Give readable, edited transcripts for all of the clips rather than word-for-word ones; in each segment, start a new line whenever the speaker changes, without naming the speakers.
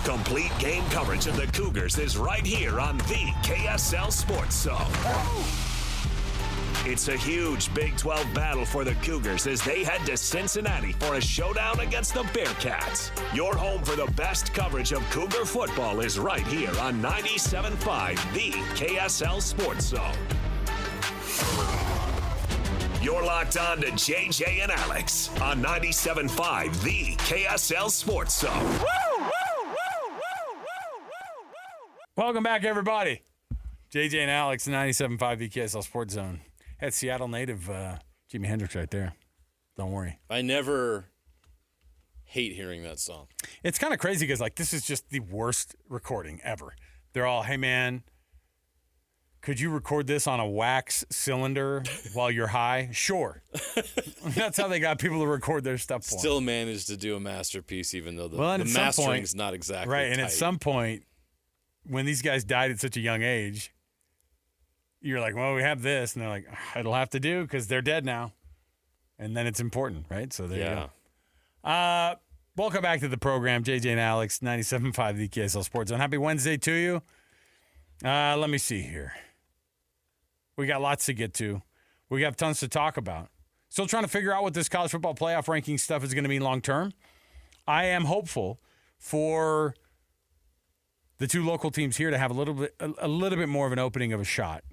Complete game coverage of the Cougars is right here on the KSL Sports Zone. It's a huge Big 12 battle for the Cougars as they head to Cincinnati for a showdown against the Bearcats. Your home for the best coverage of Cougar football is right here on 97.5, the KSL Sports Zone. You're locked on to JJ and Alex on 97.5, the KSL Sports Zone.
Welcome back, everybody. JJ and Alex, 97.5, the KSL Sports Zone. Had Seattle native Jimi Hendrix right there. Don't worry.
I never hate hearing that song.
It's kind of crazy because, this is just the worst recording ever. They're all, hey, man, could you record this on a wax cylinder while you're high? Sure. That's how they got people to record their stuff for
Still managed to do a masterpiece, even though the
at
mastering's not exactly
right. And
tight.
at some point, when these guys died at such a young age, you're like, well, we have this. And they're like, it'll have to do because they're dead now. And then it's important, right? So there you go. Welcome back to the program, JJ and Alex, 97.5, the KSL Sports Zone. Happy Wednesday to you. Let me see here. We got lots to get to. We have tons to talk about. Still trying to figure out what this college football playoff ranking stuff is going to mean long term. I am hopeful for the two local teams here to have a little bit more of an opening of a shot,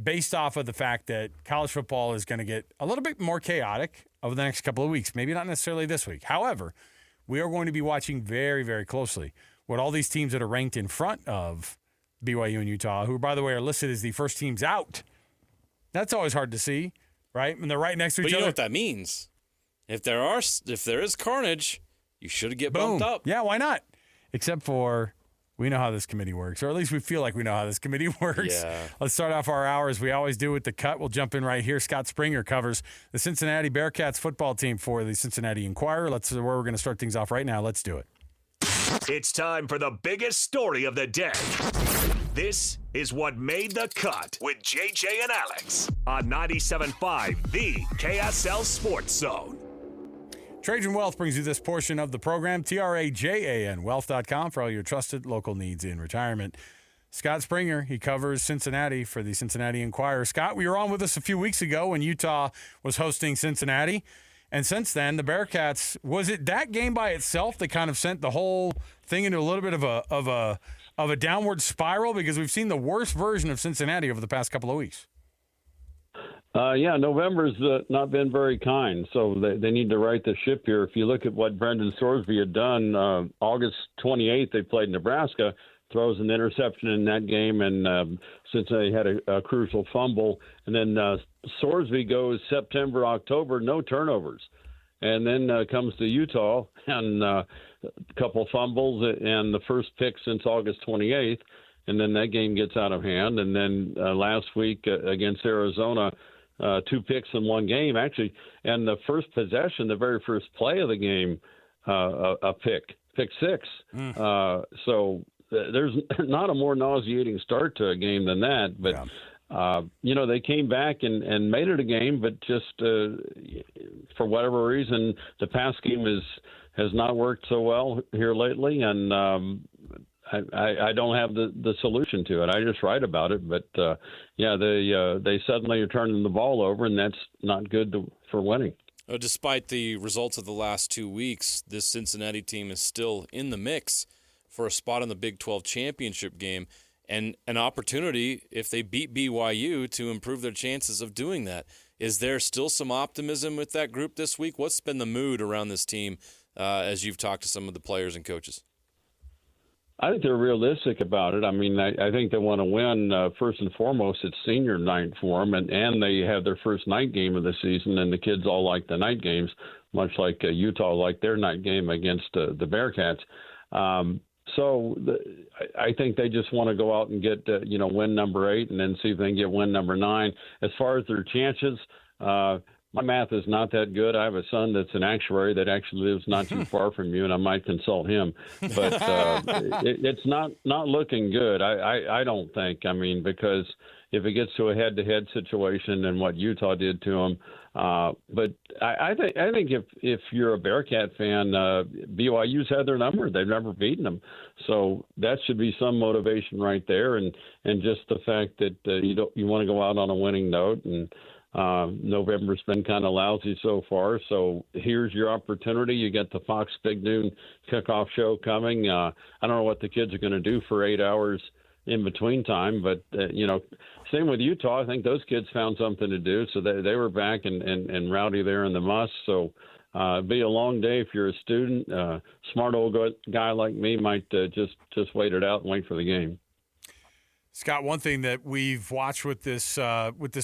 based off of the fact that college football is going to get a little bit more chaotic over the next couple of weeks. Maybe not necessarily this week. However, we are going to be watching very, very closely what all these teams that are ranked in front of BYU and Utah, who, by the way, are listed as the first teams out. That's always hard to see, right? And they're right next to each other.
But you know what that means? If there is carnage, you should get bumped up.
Yeah, why not? Except for we know how this committee works, or at least we feel like we know how this committee works.
Yeah.
Let's start off our hour as we always do with the cut. We'll jump in right here. Scott Springer covers the Cincinnati Bearcats football team for the Cincinnati Enquirer. That's where we're going to start things off right now. Let's do it.
It's time for the biggest story of the day. This is what made the cut with JJ and Alex on 97.5, the KSL Sports Zone.
Trajan Wealth brings you this portion of the program. TRAJAN, wealth.com for all your trusted local needs in retirement. Scott Springer, he covers Cincinnati for the Cincinnati Enquirer. Scott, we were on with us a few weeks ago when Utah was hosting Cincinnati. And since then, the Bearcats, was it that game by itself that kind of sent the whole thing into a little bit of a downward spiral? Because we've seen the worst version of Cincinnati over the past couple of weeks.
November's not been very kind, so they need to right the ship here. If you look at what Brendan Sorsby had done, August 28th, they played Nebraska, throws an interception in that game, and Cincinnati had a crucial fumble. And then Sorsby goes September, October, no turnovers. And then comes to Utah, and a couple fumbles and the first pick since August 28th. And then that game gets out of hand. And then last week against Arizona, 2 picks in one game, actually. And the first possession, the very first play of the game, a pick 6. So there's not a more nauseating start to a game than that. But, they came back and made it a game, but just for whatever reason, the pass game has not worked so well here lately. And I don't have the solution to it. I just write about it. But, they suddenly are turning the ball over, and that's not good for winning.
Despite the results of the last 2 weeks, this Cincinnati team is still in the mix for a spot in the Big 12 championship game and an opportunity, if they beat BYU, to improve their chances of doing that. Is there still some optimism with that group this week? What's been the mood around this team as you've talked to some of the players and coaches?
I think they're realistic about it. I mean, I think they want to win. First and foremost, it's senior night for them, and they have their first night game of the season, and the kids all like the night games, much like Utah liked their night game against the Bearcats. I think they just want to go out and get, win number 8 and then see if they can get win number 9. As far as their chances, my math is not that good. I have a son that's an actuary that actually lives not too far from you, and I might consult him. But it's not looking good, I don't think. I mean, because if it gets to a head-to-head situation and what Utah did to them, but I think if you're a Bearcat fan, BYU's had their number. They've never beaten them, so that should be some motivation right there. And just the fact that you want to go out on a winning note. And November's been kind of lousy so far, so here's your opportunity. You get the Fox Big Noon kickoff show coming. I don't know what the kids are going to do for 8 hours in between time, but same with Utah. I think those kids found something to do, so they were back and rowdy there in the Muss. So it'd be a long day if you're a student. Smart old guy like me might just wait it out and wait for the game.
Scott, one thing that we've watched with this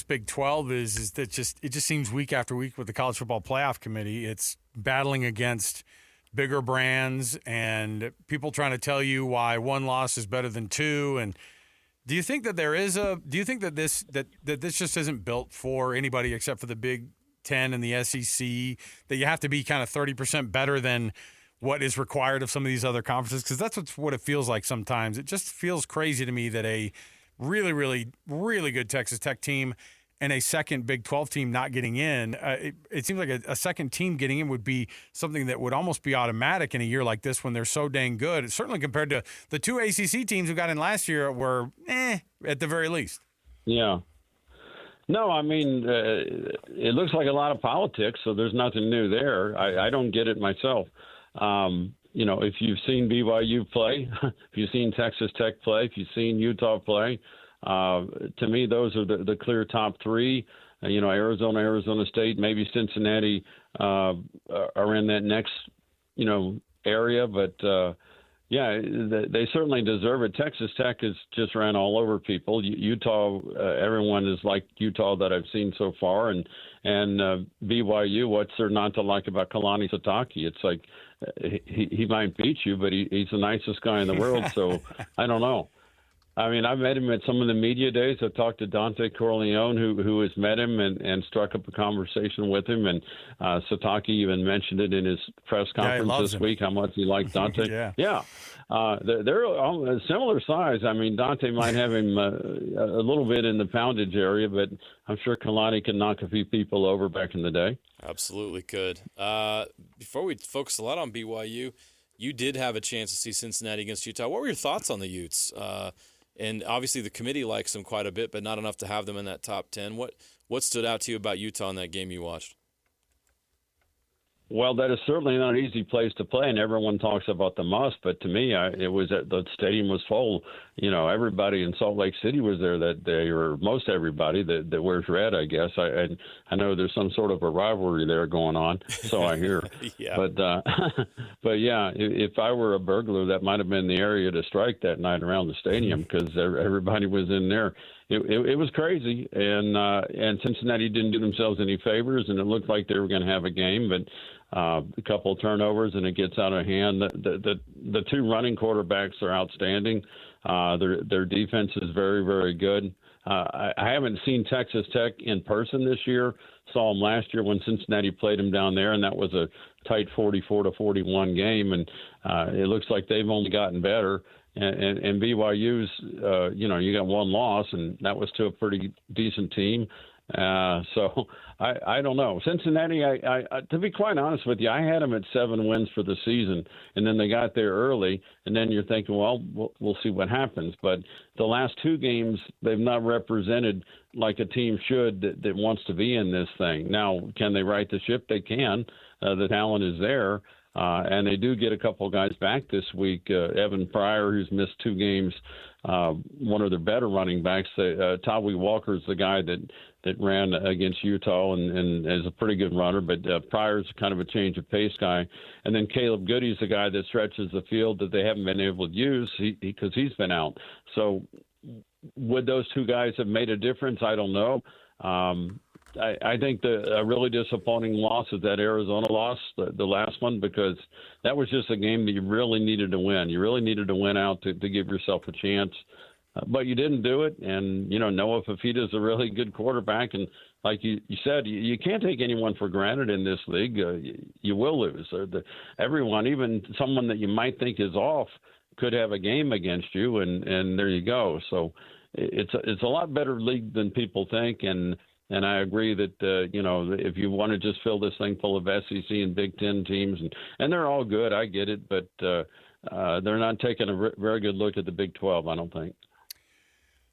Big 12 is that it just seems week after week with the College Football Playoff Committee, it's battling against bigger brands and people trying to tell you why one loss is better than two. And do you think that this just isn't built for anybody except for the Big Ten and the SEC, that you have to be kind of 30% better than what is required of some of these other conferences? Because that's what it feels like sometimes. It just feels crazy to me that a really, really, really good Texas Tech team and a second Big 12 team not getting in, it seems like a second team getting in would be something that would almost be automatic in a year like this when they're so dang good. It's certainly compared to the two ACC teams who got in last year were at the very least. Yeah.
No, I mean, it looks like a lot of politics, so there's nothing new there. I don't get it myself. If you've seen BYU play, if you've seen Texas Tech play, if you've seen Utah play, to me, those are the clear top three. Arizona, Arizona State, maybe Cincinnati are in that next, area. But, they certainly deserve it. Texas Tech has just ran all over people. Utah, everyone is like Utah that I've seen so far. And BYU, what's there not to like about Kalani Sitake? It's like he might beat you, but he's the nicest guy in the world. So I don't know. I mean, I've met him at some of the media days. I've talked to Dante Corleone, who has met him and struck up a conversation with him. And Sitake even mentioned it in his press conference this week, how much he liked Dante. They're a similar size. I mean, Dante might have him a little bit in the poundage area, but I'm sure Kalani can knock a few people over back in the day.
Absolutely could. Before we focus a lot on BYU, you did have a chance to see Cincinnati against Utah. What were your thoughts on the Utes? And obviously the committee likes them quite a bit, but not enough to have them in that top 10. What stood out to you about Utah in that game you watched?
Well, that is certainly not an easy place to play, and everyone talks about the Muss, but to me, it was the stadium was full. Everybody in Salt Lake City was there that day, or most everybody that wears red, I guess. I know there's some sort of a rivalry there going on, so I hear.
Yeah.
But yeah, if I were a burglar, that might have been the area to strike that night around the stadium because everybody was in there. It was crazy, and Cincinnati didn't do themselves any favors, and it looked like they were going to have a game, but a couple of turnovers and it gets out of hand. The two running quarterbacks are outstanding. Their defense is very, very good. I haven't seen Texas Tech in person this year. Saw them last year when Cincinnati played them down there, and that was a tight 44-41 game. And it looks like they've only gotten better. And BYU's, you got one loss, and that was to a pretty decent team. So I don't know. Cincinnati, I to be quite honest with you, I had them at 7 wins for the season, and then they got there early, and then you're thinking, well, we'll see what happens. But the last two games, they've not represented like a team should that wants to be in this thing. Now, can they right the ship? They can. The talent is there. And they do get a couple of guys back this week. Evan Pryor, who's missed 2 games, one of their better running backs. Tawi Walker's the guy that ran against Utah and is a pretty good runner, but Pryor's kind of a change of pace guy. And then Caleb Goody's the guy that stretches the field that they haven't been able to use because he's been out. So would those two guys have made a difference? I don't know. I think a really disappointing loss is that Arizona loss, the last one, because that was just a game that you really needed to win. You really needed to win out to give yourself a chance. but you didn't do it. And, Noah Fafita's a really good quarterback. And like you said, you can't take anyone for granted in this league. You will lose. Everyone, even someone that you might think is off, could have a game against you, and there you go. So it's a lot better league than people think. And I agree that, if you want to just fill this thing full of SEC and Big Ten teams, and they're all good, I get it, but they're not taking a very good look at the Big 12, I don't think.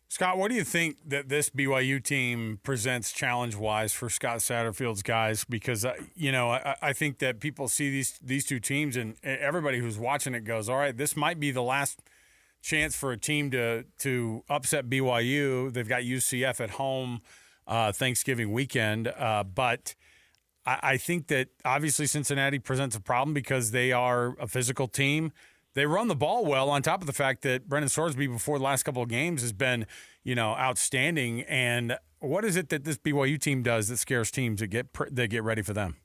Scott, what do you think that this BYU team presents challenge-wise for Scott Satterfield's guys? Because, I think that people see these two teams, and everybody who's watching it goes, all right, this might be the last chance for a team to upset BYU. They've got UCF at home Thanksgiving weekend. But I think that obviously Cincinnati presents a problem because they are a physical team. They run the ball well, on top of the fact that Brendan Sorsby before the last couple of games has been, outstanding. And what is it that this BYU team does that scares teams that get ready for them?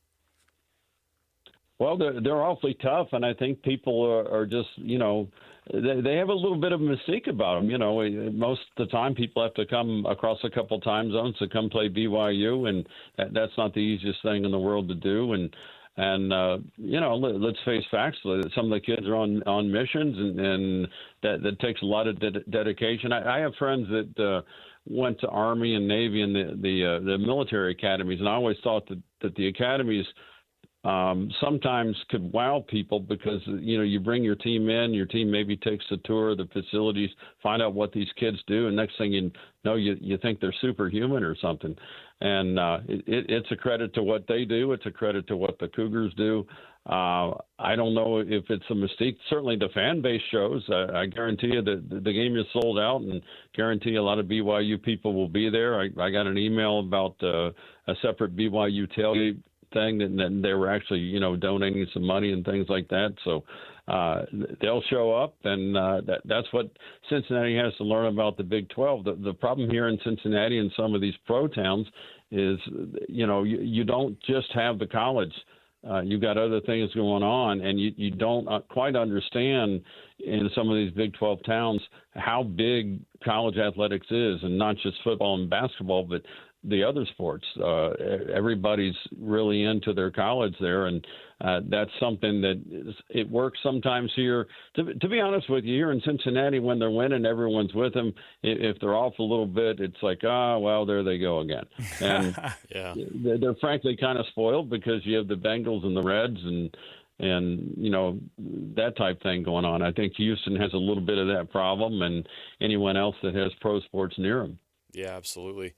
Well, they're awfully tough, and I think people are just, they have a little bit of mystique about them. Most of the time people have to come across a couple time zones to come play BYU, and that's not the easiest thing in the world to do. And let's face facts. Some of the kids are on missions, and that takes a lot of dedication. I have friends that went to Army and Navy and the military academies, and I always thought that the academies sometimes could wow people because, you bring your team in, your team maybe takes a tour of the facilities, find out what these kids do, and next thing you know, you think they're superhuman or something. And it's a credit to what they do. It's a credit to what the Cougars do. I don't know if it's a mystique. Certainly the fan base shows. I guarantee you that the game is sold out, and guarantee a lot of BYU people will be there. I got an email about a separate BYU tailgate thing, and they were actually, donating some money and things like that. So they'll show up, and that's what Cincinnati has to learn about the Big 12. The problem here in Cincinnati and some of these pro towns is, you don't just have the college. You've got other things going on, and you don't quite understand in some of these Big 12 towns how big college athletics is, and not just football and basketball, but the other sports. Everybody's really into their college there, and that's something that it works sometimes here. To be honest with you, here in Cincinnati, when they're winning, everyone's with them. If they're off a little bit, it's like, well, there they go again. And
yeah,
they're frankly kind of spoiled because you have the Bengals and the Reds and that type thing going on. I think Houston has a little bit of that problem, and anyone else that has pro sports near them.
Yeah, absolutely.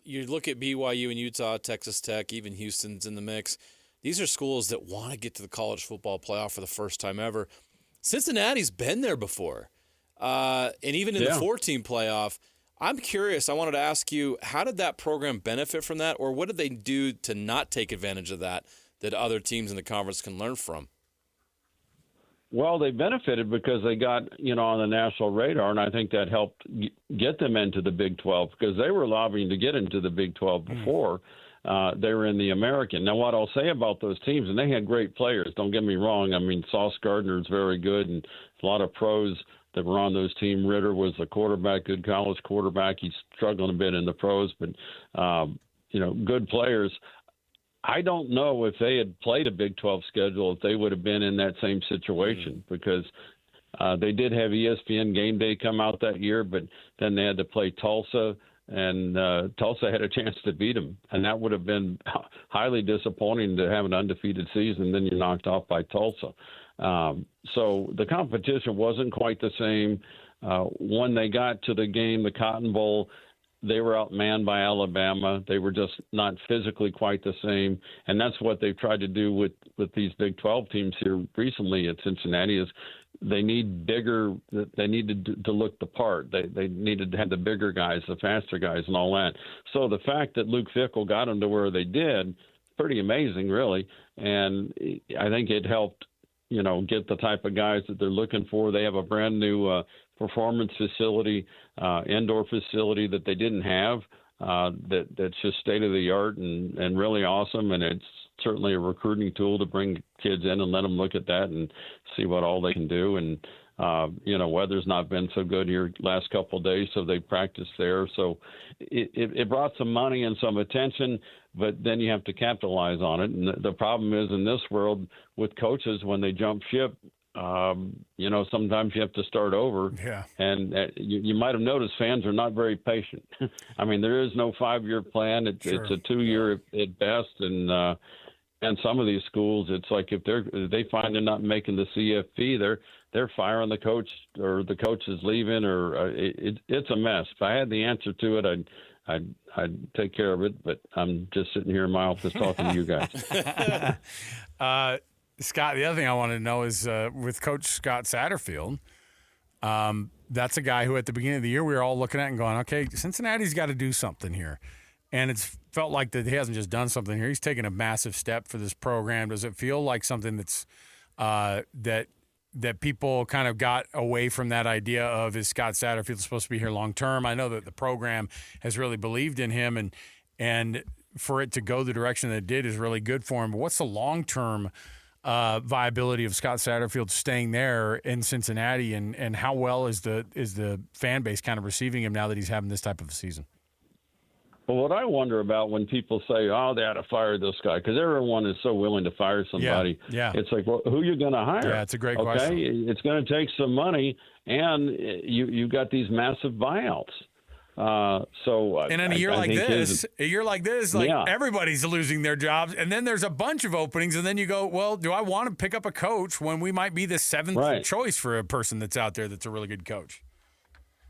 You look at BYU and Utah, Texas Tech, even Houston's in the mix. These are schools that want to get to the college football playoff for the first time ever. Cincinnati's been there before, and even in the 4-team playoff. I'm curious. I wanted to ask you, how did that program benefit from that, or what did they do to not take advantage of that other teams in the conference can learn from?
Well, they benefited because they got, on the national radar, and I think that helped get them into the Big 12 because they were lobbying to get into the Big 12 before they were in the American. Now, what I'll say about those teams, and they had great players, don't get me wrong. I mean, Sauce Gardner is very good, and a lot of pros that were on those teams. Ritter was the quarterback, good college quarterback. He's struggling a bit in the pros, but, good players. I don't know if they had played a Big 12 schedule, if they would have been in that same situation because they did have ESPN Game Day come out that year, but then they had to play Tulsa, and Tulsa had a chance to beat them. And that would have been highly disappointing to have an undefeated season, then you're knocked off by Tulsa. So the competition wasn't quite the same. When they got to the game, the Cotton Bowl, they were outmanned by Alabama. They were just not physically quite the same. And that's what they've tried to do with these Big 12 teams here recently at Cincinnati is they need bigger – they needed to look the part. They needed to have the bigger guys, the faster guys and all that. So the fact that Luke Fickell got them to where they did, pretty amazing really. And I think it helped, get the type of guys that they're looking for. They have a brand new performance facility, indoor facility that they didn't have. That's just state of the art and really awesome. And it's certainly a recruiting tool to bring kids in and let them look at that and see what all they can do. And Weather's not been so good here last couple of days, so they practiced there. So it brought some money and some attention, but then you have to capitalize on it. And the problem is in this world with coaches, when they jump ship, sometimes you have to start over.
Yeah.
And you might have noticed fans are not very patient. I mean, there is no 5-year plan. It's a 2-year at best. And some of these schools, it's like if they find they're not making the CFP, they're firing the coach, or the coach is leaving, or it's a mess. If I had the answer to it, I'd take care of it. But I'm just sitting here in my office talking to you guys.
Scott, the other thing I wanted to know is with Coach Scott Satterfield, that's a guy who at the beginning of the year we were all looking at and going, okay, Cincinnati's got to do something here. And it's felt like that he hasn't just done something here. He's taken a massive step for this program. Does it feel like something that's that people kind of got away from that idea of, is Scott Satterfield supposed to be here long term? I know that the program has really believed in him, and for it to go the direction that it did is really good for him. But what's the long term viability of Scott Satterfield staying there in Cincinnati, and how well is the fan base kind of receiving him now that he's having this type of a season?
Well, what I wonder about when people say, oh, they ought to fire this guy, because everyone is so willing to fire somebody.
Yeah.
It's like, well, who are you going to hire?
Yeah, it's a great question.
It's going to take some money, and you've got these massive buyouts.
And in a year like this, everybody's losing their jobs, and then there's a bunch of openings, and then you go, well, do I want to pick up a coach when we might be the seventh choice for a person that's out there that's a really good coach?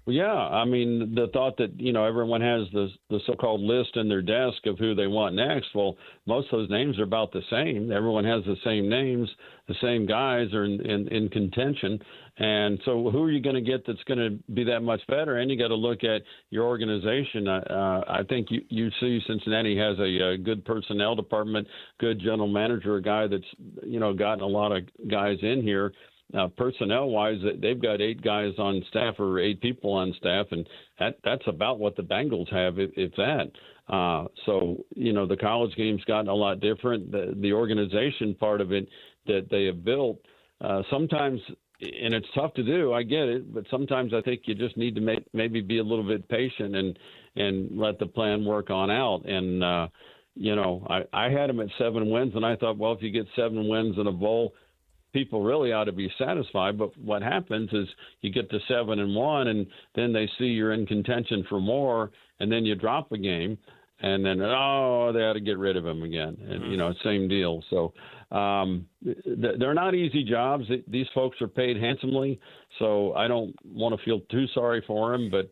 Yeah, I mean, the thought that, everyone has the so-called list in their desk of who they want next. Well, most of those names are about the same. Everyone has the same names. The same guys are in contention. And so who are you going to get that's going to be that much better? And you got to look at your organization. I think you see Cincinnati has a good personnel department, good general manager, a guy that's, gotten a lot of guys in here. Personnel-wise, they've got 8 guys on staff, or 8 people on staff, and that's about what the Bengals have, if that. So, the college game's gotten a lot different. The organization part of it that they have built, sometimes, and it's tough to do, I get it, but sometimes I think you just need to maybe be a little bit patient and let the plan work on out. And, I had them at 7 wins, and I thought, well, if you get 7 wins in a bowl, people really ought to be satisfied. But what happens is you get to 7-1, and then they see you're in contention for more, and then you drop a game, and then, they ought to get rid of him again. And, same deal. So they're not easy jobs. These folks are paid handsomely, so I don't want to feel too sorry for them. But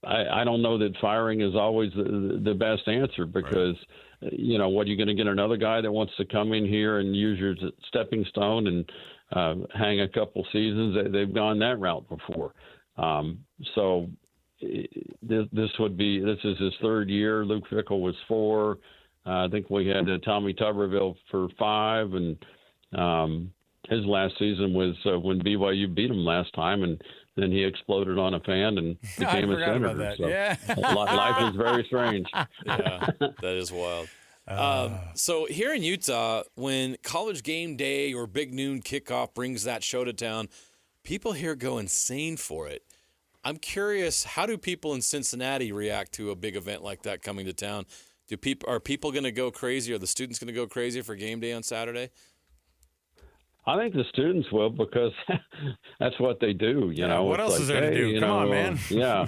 I don't know that firing is always the best answer, because what, are you going to get another guy that wants to come in here and use your stepping stone and hang a couple seasons? They've gone that route before. So this is his 3rd year. Luke Fickell was 4. I think we had Tommy Tuberville for 5, and his last season was when BYU beat him last time, and then he exploded on a fan and became a senator. So life is very strange.
Yeah, that is wild. So here in Utah, when College Game Day or Big Noon Kickoff brings that show to town, people here go insane for it. I'm curious, how do people in Cincinnati react to a big event like that coming to town? Are people going to go crazy? Are the students going to go crazy for game day on Saturday?
I think the students will, because that's what they do.
What else is there to do? Come on, man.
Yeah.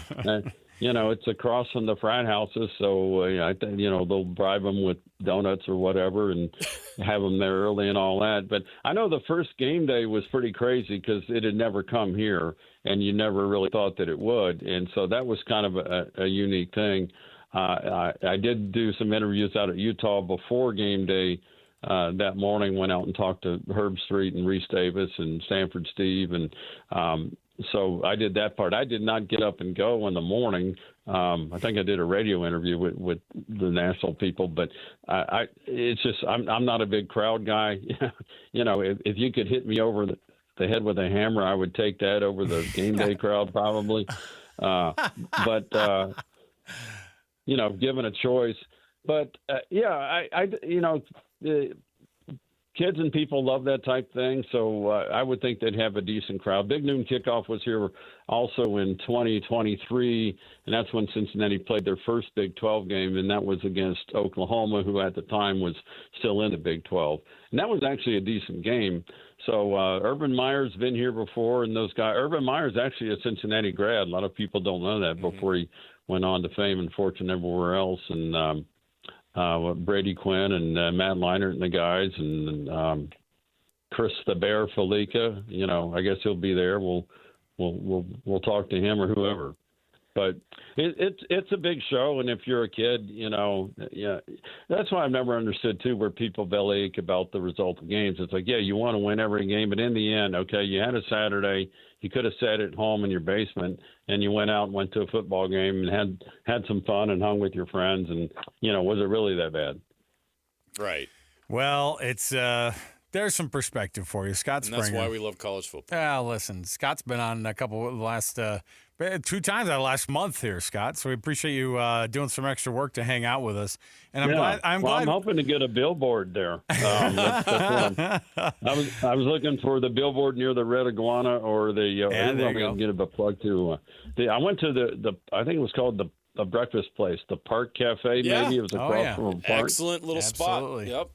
It's across from the frat houses, so I think they'll bribe them with donuts or whatever and have them there early and all that. But I know the first game day was pretty crazy because it had never come here, and you never really thought that it would, and so that was kind of a unique thing. I did do some interviews out at Utah before game day that morning. Went out and talked to Herb Street and Reese Davis and Stanford Steve, and so I did that part. I did not get up and go in the morning. I think I did a radio interview with the national people, but it's just I'm not a big crowd guy. If you could hit me over the head with a hammer, I would take that over the game day crowd probably. But given a choice. But kids kids and people love that type thing. So I would think they'd have a decent crowd. Big Noon Kickoff was here also in 2023, and that's when Cincinnati played their first Big 12 game, and that was against Oklahoma, who at the time was still in the Big 12. And that was actually a decent game. So Urban Meyer's been here before, and those guys. Urban Meyer's actually a Cincinnati grad. A lot of people don't know that before he went on to fame and fortune everywhere else. And Brady Quinn and Matt Leinart and the guys, and Chris the Bear Felica. You know, I guess he'll be there. We'll talk to him or whoever. But it's a big show, and if you're a kid, you know, yeah, that's why I've never understood too where people bellyache about the result of games. It's like, yeah, you want to win every game, but in the end, okay, you had a Saturday, you could have sat at home in your basement, and you went out and went to a football game and had some fun and hung with your friends, and you know, was it really that bad?
Right.
Well, it's there's some perspective for you, Scott Springer.
And that's why we love college football.
Listen, Scott's been on a couple of the last 2 times out of last month here, Scott. So we appreciate you doing some extra work to hang out with us. And I'm glad.
I'm hoping to get a billboard there. That's I was looking for the billboard near the Red Iguana or the.
There you go.
Get a plug to. I went to the I think it was called the breakfast place, the Park Cafe.
Yeah.
Maybe it was across from a park.
Excellent little
Absolutely.
spot. Yep.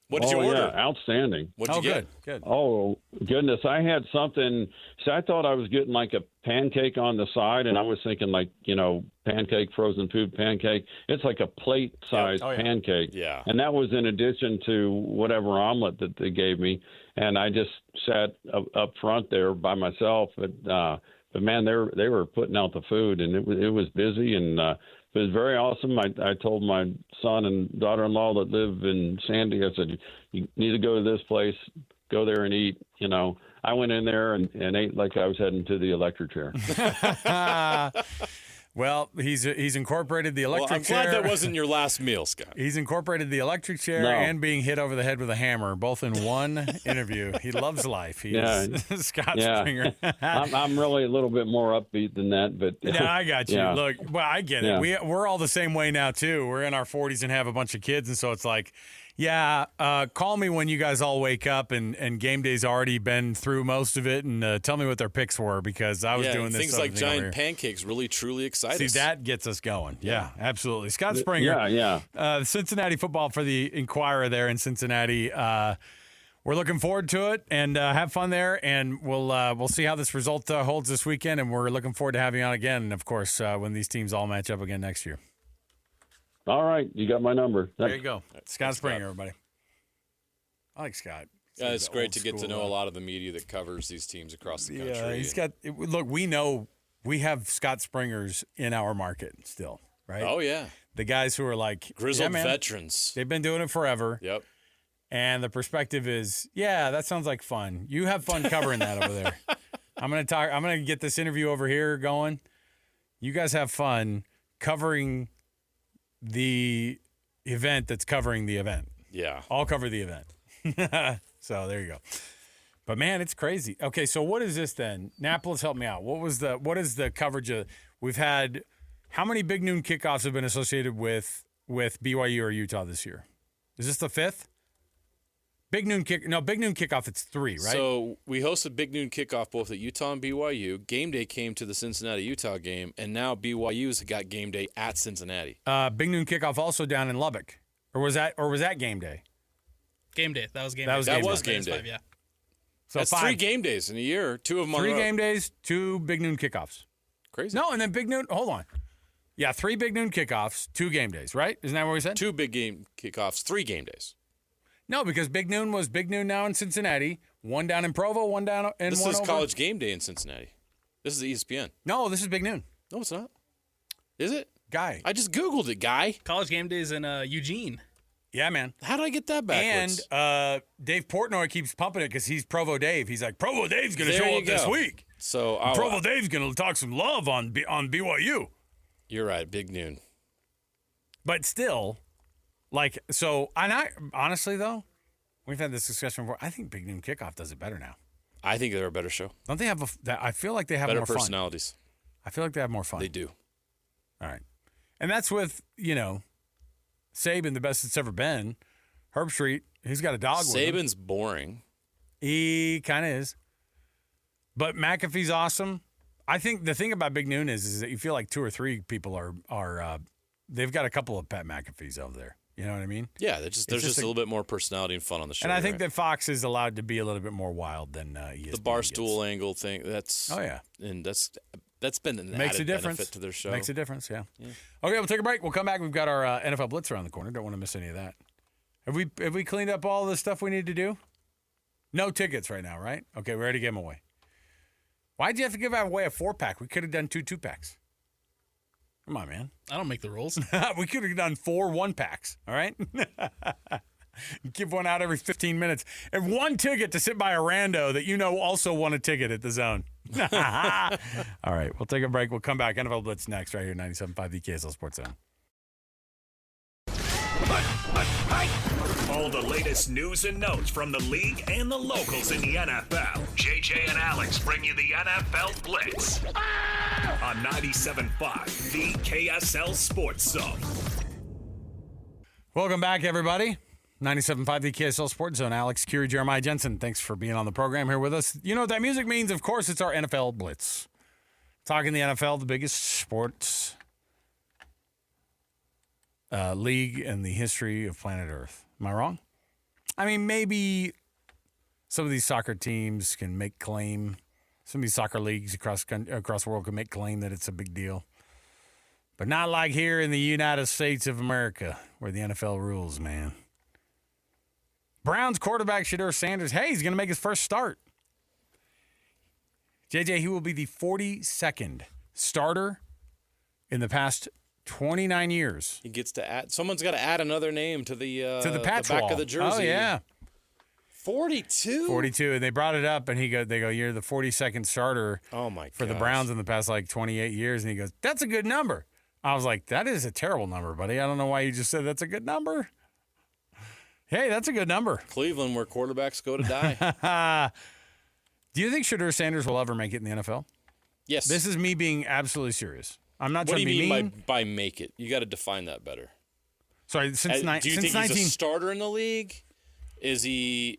What did you order?
Yeah, outstanding.
What'd you get?
Good.
Oh, goodness. I had something. See, I thought I was getting like a pancake on the side, and I was thinking like, you know, pancake, frozen food pancake. It's like a plate-sized pancake.
Yeah.
And that was in addition to whatever omelet that they gave me. And I just sat up front there by myself. But man, they were putting out the food, and it was busy, and it was very awesome. I told my son and daughter-in-law that live in Sandy, I said, you need to go to this place, go there and eat. You know, I went in there and ate like I was heading to the electric chair.
Well, he's incorporated the electric chair.
I'm glad that wasn't your last meal, Scott.
He's incorporated the electric chair and being hit over the head with a hammer, both in one interview. He loves life. He's Scott Springer.
I'm really a little bit more upbeat than that, but
no, I got you.
Yeah.
Look, well, I get it. We're all the same way now too. We're in our 40s and have a bunch of kids, and so it's like, call me when you guys all wake up and game day's already been through most of it, and tell me what their picks were, because I was doing this.
Things like giant pancakes really truly excite us.
See, that gets us going. Yeah, absolutely. Scott Springer, Cincinnati football for the Enquirer there in Cincinnati. We're looking forward to it, and have fun there, and we'll see how this result holds this weekend, and we're looking forward to having you on again, of course, when these teams all match up again next year.
All right, you got my number.
There you go. Scott Springer, everybody. I like Scott.
Yeah, it's great to get to know a lot of the media that covers these teams across the country.
Yeah, he's got. Look, we know we have Scott Springers in our market still, right?
Oh yeah,
the guys who are like
grizzled veterans.
They've been doing it forever.
Yep.
And the perspective is, that sounds like fun. You have fun covering that over there. I'm gonna get this interview over here going. You guys have fun covering the event that's covering the event.
Yeah.
I'll cover the event. So there you go. But man, it's crazy. Okay, so what is this then? Napolis, help me out. What is the coverage of? We've had how many Big Noon kickoffs have been associated with BYU or Utah this year? Is this the 5th? Big Noon kickoff. It's 3, right?
So we hosted Big Noon kickoff both at Utah and BYU. Game day came to the Cincinnati Utah game, and now BYU's got game day at Cincinnati.
Big Noon kickoff also down in Lubbock, or was that game day?
Game day. That was game
day.
That
was game day.
5, yeah.
So
that's
5.
3 game days in a year. 2 of them on the road.
3 game days, 2 Big Noon kickoffs.
Crazy.
No, and then Big Noon. Hold on. Yeah, 3 Big Noon kickoffs, 2 game days. Right? Isn't that what we said?
2 big game kickoffs, 3 game days.
No, because Big Noon was Big Noon now in Cincinnati, 1 down in Provo, 1 down in
This
one
is
over.
College Game Day in Cincinnati. This is ESPN.
No, this is Big Noon.
No, it's not. Is it?
Guy.
I just Googled it, Guy.
College game days in Eugene.
Yeah, man.
How did I get that backwards?
And Dave Portnoy keeps pumping it because he's Provo Dave. He's like, Provo Dave's going to show up this week.
So
Provo Dave's going to talk some love on BYU.
You're right, Big Noon.
But still, honestly, though, we've had this discussion before. I think Big Noon Kickoff does it better now.
I think they're a better show.
Don't they have I feel like they have
better
more fun.
personalities.
I feel like they have more fun.
They do.
All right. And that's with, Saban, the best it's ever been. Herbstreit, he's got a dog with him.
Saban's boring.
He kind of is. But McAfee's awesome. I think the thing about Big Noon is that you feel like 2 or 3 people are they've got a couple of Pat McAfees over there. You know what I mean?
Yeah, there's just a little bit more personality and fun on the show.
And I think that Fox is allowed to be a little bit more wild than ESPN.
The Barstool angle thing, that's...
Oh, yeah.
And that's been an
Makes
added
a difference.
benefit to their show.
Makes a difference, yeah. Okay, we'll take a break. We'll come back. We've got our NFL Blitz around the corner. Don't want to miss any of that. Have we cleaned up all the stuff we need to do? No tickets right now, right? Okay, we're ready to give them away. Why'd you have to give away a 4-pack? We could have done 2 2-packs. Come on, man.
I don't make the rules.
We could have done 4 1-packs, all right? Give one out every 15 minutes. And 1 ticket to sit by a rando that you know also won a ticket at the Zone. All right, we'll take a break. We'll come back. NFL Blitz next right here, 97.5 the KSL Sports Zone.
All the latest news and notes from the league and the locals in the NFL. JJ and Alex bring you the NFL Blitz on 97.5 the KSL Sports Zone.
Welcome back, everybody. 97.5 the KSL Sports Zone. Alex, Kirry, Jeremiah, Jensen, thanks for being on the program here with us. You know what that music means? Of course, it's our NFL Blitz. Talking the NFL, the biggest sports league in the history of planet Earth. Am I wrong? I mean, maybe some of these soccer teams can make claim. Some of these soccer leagues across the world can make claim that it's a big deal. But not like here in the United States of America, where the NFL rules, man. Browns quarterback Shedeur Sanders, hey, he's going to make his first start. JJ, he will be the 42nd starter in the past 29 years.
He gets to add. Someone's got to add another name to the
patch
back
wall
of the jersey.
Oh yeah,
42.
42, and they brought it up, and they go, "You're the 42nd starter."
Oh my!
For the Browns in the past 28 years, and he goes, "That's a good number." I was like, "That is a terrible number, buddy. I don't know why you just said that's a good number." Hey, that's a good number.
Cleveland, where quarterbacks go to die.
Do you think Shedeur Sanders will ever make it in the NFL?
Yes.
This is me being absolutely serious. I'm not trying to be mean.
What do you mean by make it? You got to define that better.
Sorry,
do you think he's a starter in the league? Is he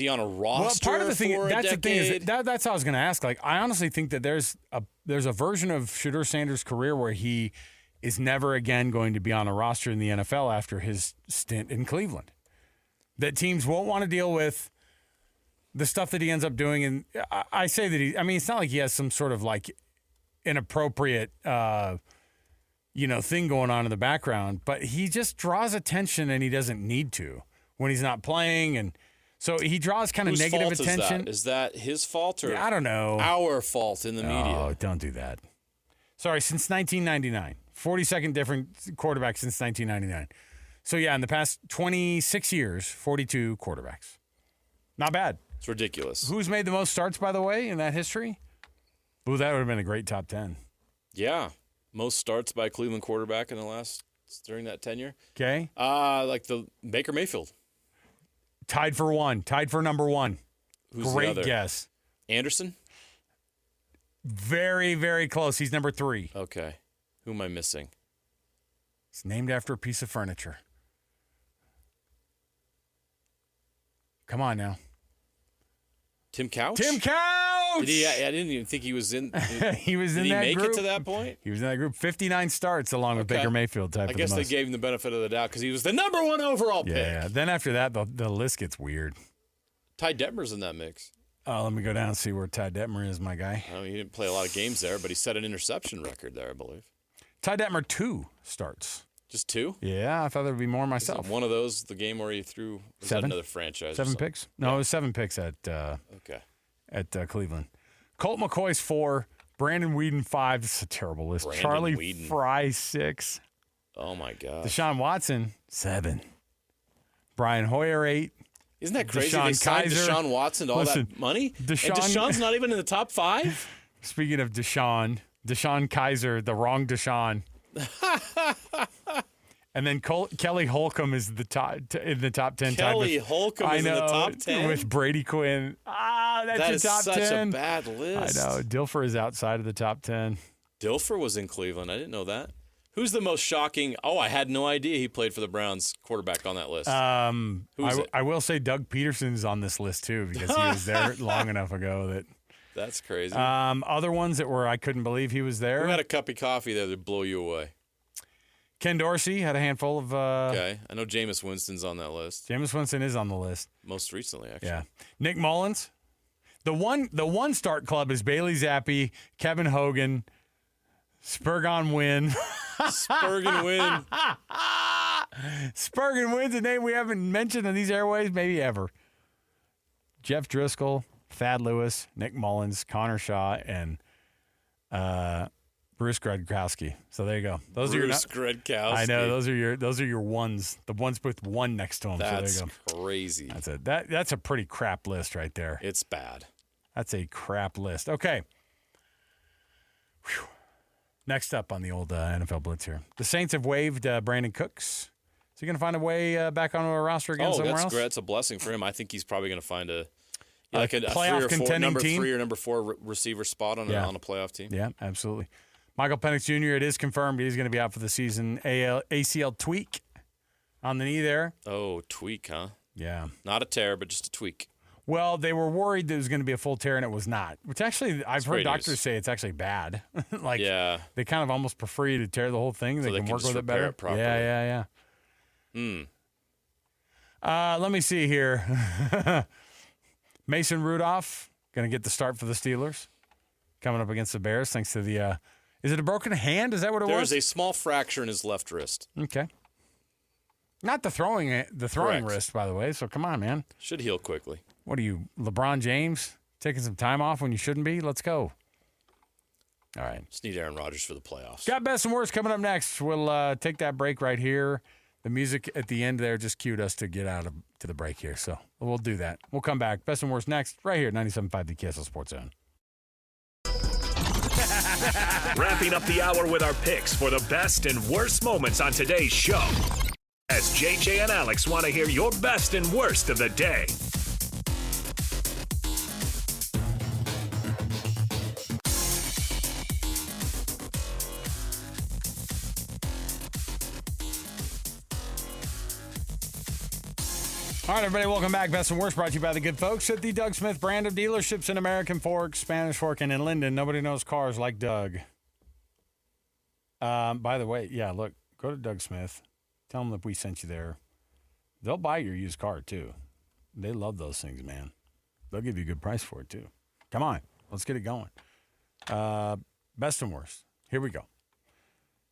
on a roster?
Well, part of the thing,
for
that's
a
the thing
decade?
is that's how I was going to ask. Like, I honestly think that there's a version of Shedeur Sanders' career where he is never again going to be on a roster in the NFL after his stint in Cleveland. That teams won't want to deal with the stuff that he ends up doing. And I say that it's not like he has some sort of like inappropriate, thing going on in the background, but he just draws attention and he doesn't need to when he's not playing. And so he draws kind of negative attention.
Is that his fault or
I don't know.
Our fault in the media?
Oh, don't do that. Sorry, since 1999. 42nd different quarterback since 1999. So, yeah, in the past 26 years, 42 quarterbacks. Not bad.
It's ridiculous.
Who's made the most starts, by the way, in that history? Ooh, that would have been a great top 10.
Yeah. Most starts by a Cleveland quarterback during that tenure.
Okay.
Like the Baker Mayfield.
Tied for number 1.
Who's
great
the other?
Guess.
Anderson?
Very, very close. He's number 3.
Okay. Who am I missing?
It's named after a piece of furniture. Come on now.
Tim Couch?
Tim Couch!
I didn't even think he was in.
He was in that group.
Did he make it to that point?
He was in that group. 59 starts along with Baker Mayfield.
I guess they gave him the benefit of the doubt because he was the number 1 overall pick.
Yeah. Then after that, the list gets weird.
Ty Detmer's in that mix.
Oh, let me go down and see where Ty Detmer is, my guy.
I mean, he didn't play a lot of games there, but he set an interception record there, I believe.
Ty Detmer 2 starts.
Just 2?
Yeah, I thought there would be more myself.
One of those, the game where he threw
7?
Another franchise.
7 picks? No, it was 7 picks at Cleveland. Colt McCoy's 4, Brandon Weeden 5. This is a terrible list. Charlie Fry 6.
Oh my God.
Deshaun Watson 7. Brian Hoyer 8.
Isn't that crazy? They signed Deshaun Watson to all that money, and Deshaun's not even in the top 5.
Speaking of Deshaun Kaiser, the wrong Deshaun. And then Kelly Holcomb is in the top 10.
Kelly Holcomb is in the top 10
with Brady Quinn. That's your top 10.
That is such a bad list.
I know. Dilfer is outside of the top 10.
Dilfer was in Cleveland. I didn't know that. Who's the most shocking? Oh, I had no idea he played for the Browns quarterback on that list. Who's it?
I will say Doug Peterson's on this list too because he was there long enough ago that.
That's crazy.
Other ones that were I couldn't believe he was there.
Who had a cup of coffee there that blow you away?
Ken Dorsey had a handful of.
Okay, I know Jameis Winston's on that list.
Jameis Winston is on the list.
Most recently, actually.
Yeah, Nick Mullins. The one start club is Bailey Zappi, Kevin Hogan, Spurgon Wynn.
Spurgon Wynn.
Spurgon Wynn's a name we haven't mentioned on these airways maybe ever. Jeff Driscoll, Thad Lewis, Nick Mullins, Connor Shaw, and Bruce Gradkowski. So there you go. Those
Bruce
are your
Gradkowski.
I know those are your ones. The ones with one next to them.
That's
so there you go.
crazy.
That's a pretty crap list right there.
It's bad.
That's a crap list. Okay. Whew. Next up on the old NFL Blitz here. The Saints have waived Brandon Cooks. Is he going to find a way back onto a roster again somewhere else?
That's a blessing for him. I think he's probably going to find a
playoff
number
team.
3 or number 4 receiver spot on a playoff team.
Yeah, absolutely. Michael Penix Jr., it is confirmed he's going to be out for the season. ACL tweak on the knee there.
Oh, tweak, huh?
Yeah.
Not a tear, but just a tweak.
Well, they were worried that it was going to be a full tear, and it was not. Which actually, I've heard doctors
news.
say it's actually bad.
Yeah.
They kind of almost prefer you to tear the whole thing.
So
they can work
just
with it better.
It properly.
Yeah. Let me see here. Mason Rudolph going to get the start for the Steelers, coming up against the Bears. Thanks to the. Is it a broken hand? Is that what it was?
There's a small fracture in his left wrist.
Okay. Not the throwing
Correct.
wrist, by the way. So come on, man.
Should heal quickly.
What are you, LeBron James, taking some time off when you shouldn't be? Let's go. All right.
Just need Aaron Rodgers for the playoffs.
Got best and worst coming up next. We'll take that break right here. The music at the end there just cued us to get out to the break here. So we'll do that. We'll come back. Best and worst next, right here at 97.5 the KSL Sports Zone.
Wrapping up the hour with our picks for the best and worst moments on today's show. As JJ and Alex want to hear your best and worst of the day.
All right, everybody, welcome back. Best and worst brought to you by the good folks at the Doug Smith brand of dealerships in American Fork, Spanish Fork, and in Linden. Nobody knows cars like Doug. By the way, yeah, look, go to Doug Smith. Tell them that we sent you there. They'll buy your used car, too. They love those things, man. They'll give you a good price for it, too. Come on, let's get it going. Best and worst. Here we go.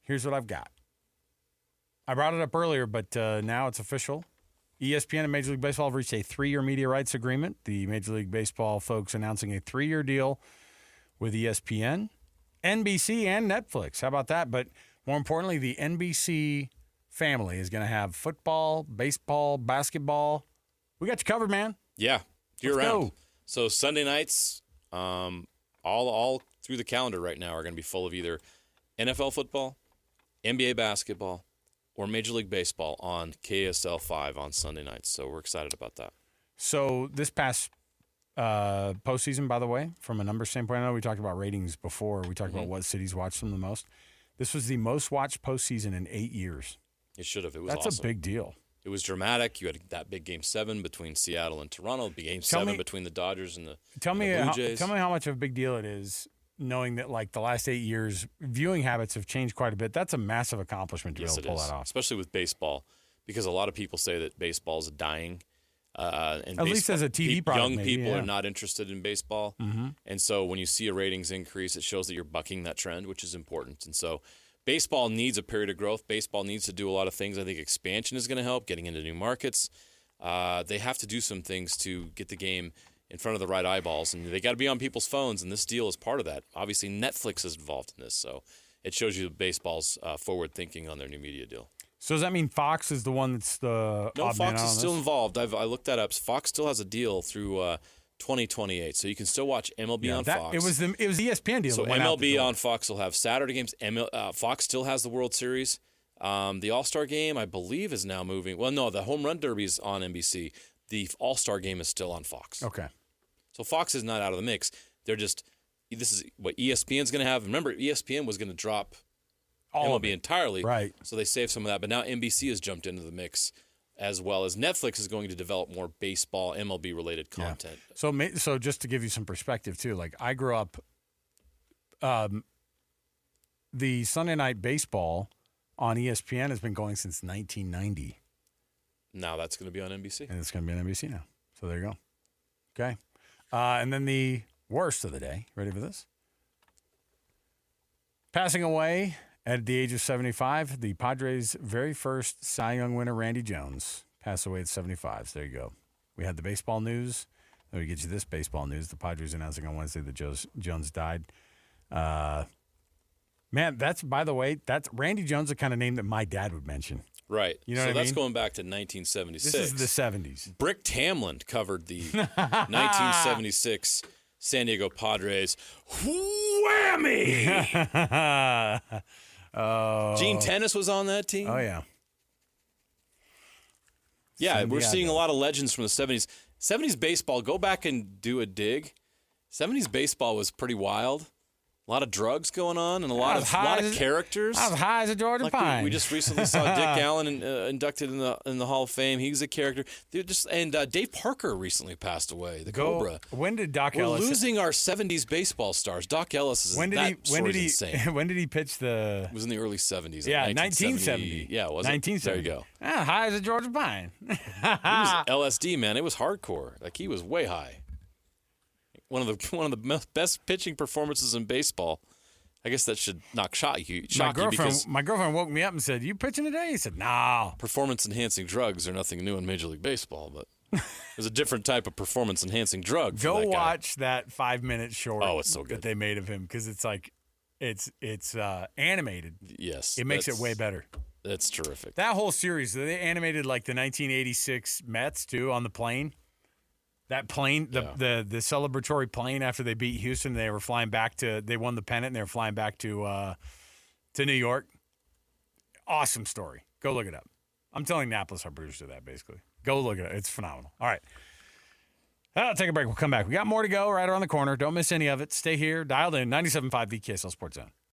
Here's what I've got. I brought it up earlier, but now it's official. ESPN and Major League Baseball have reached a 3-year media rights agreement. The Major League Baseball folks announcing a 3-year deal with ESPN, NBC, and Netflix. How about that? But more importantly, the NBC family is going to have football, baseball, basketball. We got you covered, man.
Yeah, year
Let's
round.
go.
So Sunday nights, all through the calendar right now are going to be full of either NFL football, NBA basketball, or Major League Baseball on KSL 5 on Sunday nights. So we're excited about that.
So this past postseason, by the way, from a numbers standpoint, I know we talked about ratings before. We talked about what cities watch them the most. This was the most watched postseason in 8 years.
It should have. It was
That's
awesome.
a big deal.
It was dramatic. You had that big Game 7 between Seattle and Toronto, big Game 7 between the Dodgers and the Blue Jays.
Tell me how much of a big deal it is knowing that, like, the last 8 years, viewing habits have changed quite a bit. That's a massive accomplishment to be able to pull that off.
Especially with baseball, because a lot of people say that baseball is dying. And
At least as a TV product,
young
maybe,
people
yeah.
are not interested in baseball. Mm-hmm. And so when you see a ratings increase, it shows that you're bucking that trend, which is important. And so baseball needs a period of growth. Baseball needs to do a lot of things. I think expansion is going to help, getting into new markets. They have to do some things to get the game in front of the right eyeballs, and they got to be on people's phones, and this deal is part of that. Obviously, Netflix is involved in this, so it shows you baseball's forward thinking on their new media deal.
So does that mean Fox is the one that's the
No,
odd man
Fox
out
is
on
still
this?
involved. I looked that up. Fox still has a deal through 2028, so you can still watch MLB on Fox.
It was the ESPN deal.
So
that went out the
MLB
door.
on Fox will have Saturday games. Fox still has the World Series. The All-Star Game, I believe, is now moving. Well, no, the Home Run Derby is on NBC. The All-Star Game is still on Fox.
Okay.
So Fox is not out of the mix. They're just, this is what ESPN's going to have. Remember, ESPN was going to drop MLB entirely.
Right.
So they saved some of that. But now NBC has jumped into the mix, as well as Netflix is going to develop more baseball, MLB-related content.
Yeah. So just to give you some perspective, too, like I grew up, the Sunday Night Baseball on ESPN has been going since 1990.
Now that's going to be on NBC.
And it's going to be on NBC now. So there you go. Okay. And then the worst of the day. Ready for this? Passing away at the age of 75, the Padres' very first Cy Young winner, Randy Jones, passed away at 75. So there you go. We had the baseball news. Let me get you this baseball news. The Padres announcing on Wednesday that Jones died. Man, by the way, that's Randy Jones, the kind of name that my dad would mention.
Right.
You know
so
what I
that's
mean?
going back to 1976.
This is the 70s.
Brick Tamland covered the 1976 San Diego Padres. Whammy! Gene Tennis was on that team.
Oh, yeah.
Yeah,
San
we're seeing a
Diego.
lot of legends from the 70s. 70s baseball, go back and do a dig. 70s baseball was pretty wild. A lot of drugs going on and a lot of characters.
I was high as a Georgia pine.
We just recently saw Dick Allen inducted in the Hall of Fame. He was a character. Dave Parker recently passed away. The Cobra.
When did Doc
We're
Ellis?
losing our 70s baseball stars. Doc Ellis is insane.
When did he pitch the?
It was in the early 70s.
Yeah,
1970. Yeah, was
1970.
There you go.
High as a Georgia pine.
He was LSD, man. It was hardcore. Like he was way high. One of the best pitching performances in baseball. I guess that should shock you because
My girlfriend woke me up and said, "You pitching today?" He said, "No."
Performance-enhancing drugs are nothing new in Major League Baseball, but there's a different type of performance-enhancing drug.
Go
that
watch that 5-minute short.
Oh, it's so good
that they made of him because it's like it's animated.
Yes,
It makes it way better.
That's terrific.
That whole series, they animated like the 1986 Mets too on the plane. That plane, the celebratory plane after they beat Houston, they were flying back they won the pennant and they were flying back to New York. Awesome story. Go look it up. I'm telling Napolis our producer that basically. Go look it up. It's phenomenal. All right. I'll take a break. We'll come back. We got more to go right around the corner. Don't miss any of it. Stay here. Dialed in 97.5 VKSL Sports Zone.